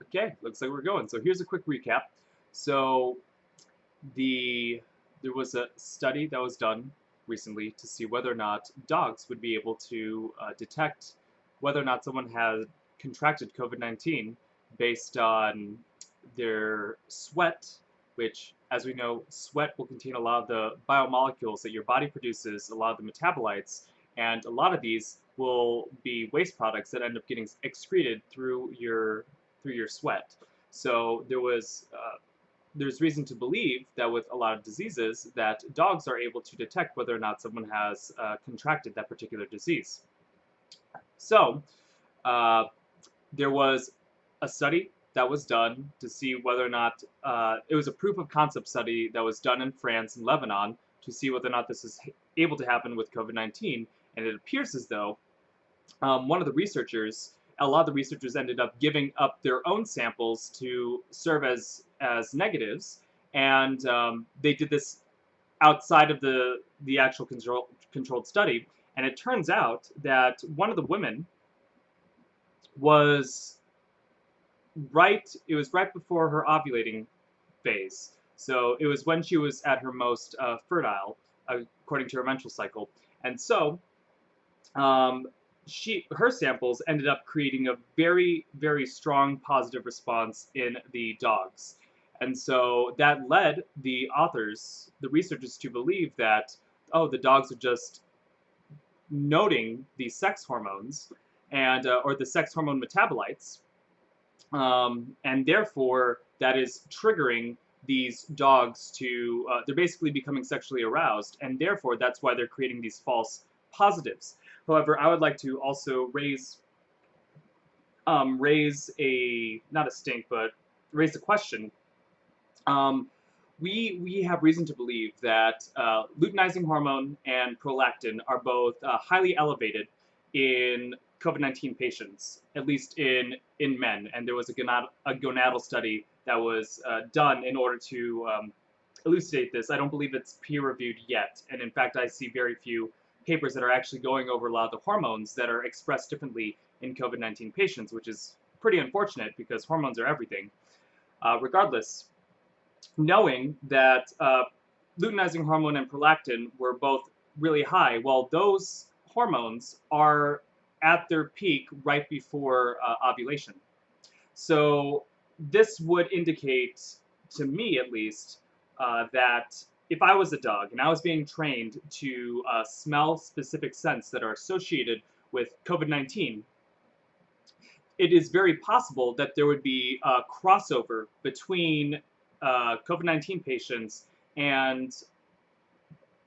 Okay, looks like we're going. So here's a quick recap. So the there was a study that was done recently to see whether or not dogs would be able to detect whether or not someone had contracted COVID-19 based on their sweat, which, as we know, sweat will contain a lot of the biomolecules that your body produces, a lot of the metabolites, and a lot of these will be waste products that end up getting excreted through your sweat. So there's reason to believe that with a lot of diseases that dogs are able to detect whether or not someone has contracted that particular disease. So uh, there was a study that was done to see whether or not it was a proof of concept study that was done in France and Lebanon to see whether or not this is able to happen with COVID-19. And it appears as though one of the researchers, a lot of the researchers ended up giving up their own samples to serve as negatives, and they did this outside of the actual controlled study. And it turns out that one of the women was it was right before her ovulating phase. So it was when she was at her most fertile, according to her menstrual cycle. And so um, her samples ended up creating a very strong positive response in the dogs, and so that led the researchers, to believe that, oh, the dogs are just noting the sex hormones and or the sex hormone metabolites, and therefore that is triggering these dogs to they're basically becoming sexually aroused, and therefore that's why they're creating these false positives. However, I would like to also raise a, not a stink, but raise a question. Um, we have reason to believe that luteinizing hormone and prolactin are both highly elevated in COVID-19 patients, at least in men. And there was a gonadal study that was done in order to elucidate this. I don't believe it's peer-reviewed yet, and in fact, I see very few papers that are actually going over a lot of the hormones that are expressed differently in COVID-19 patients, which is pretty unfortunate because hormones are everything. Regardless, knowing that luteinizing hormone and prolactin were both really high, well, those hormones are at their peak right before ovulation. So this would indicate, to me at least, that if I was a dog and I was being trained to smell specific scents that are associated with COVID-19, it is very possible that there would be a crossover between COVID-19 patients and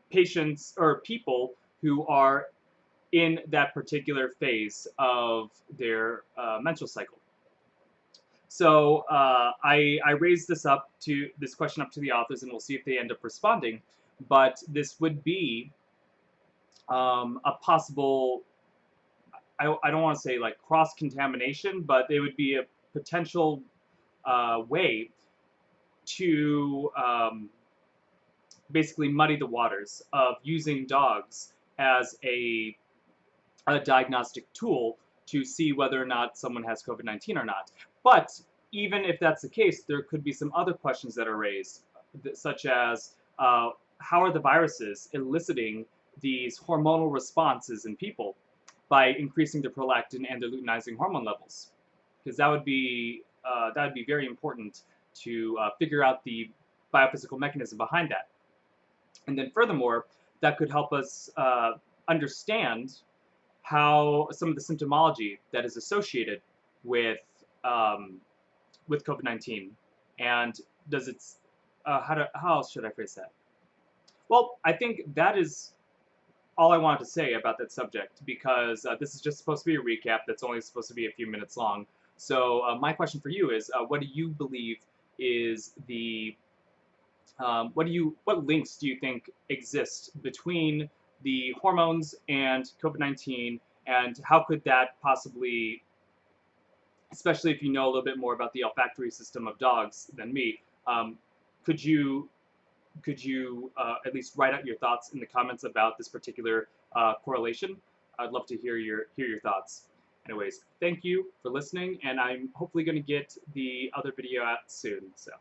patients or people who are in that particular phase of their menstrual cycle. So I raised this question up to the authors, and we'll see if they end up responding. But this would be a possible, I don't want to say like cross contamination, but it would be a potential way to basically muddy the waters of using dogs as a diagnostic tool to see whether or not someone has COVID-19 or not. But even if that's the case, there could be some other questions that are raised, such as how are the viruses eliciting these hormonal responses in people by increasing the prolactin and the luteinizing hormone levels? Because that would be very important to figure out the biophysical mechanism behind that. And then furthermore, that could help us understand how some of the symptomology that is associated with with COVID-19, and does its how else should I phrase that? Well, I think that is all I wanted to say about that subject, because this is just supposed to be a recap that's only supposed to be a few minutes long. So my question for you is, what do you believe is the what links do you think exist between the hormones and COVID-19, and how could that possibly, especially if you know a little bit more about the olfactory system of dogs than me, could you at least write out your thoughts in the comments about this particular correlation? I'd love to hear your thoughts. Anyways, thank you for listening, and I'm hopefully going to get the other video out soon. So.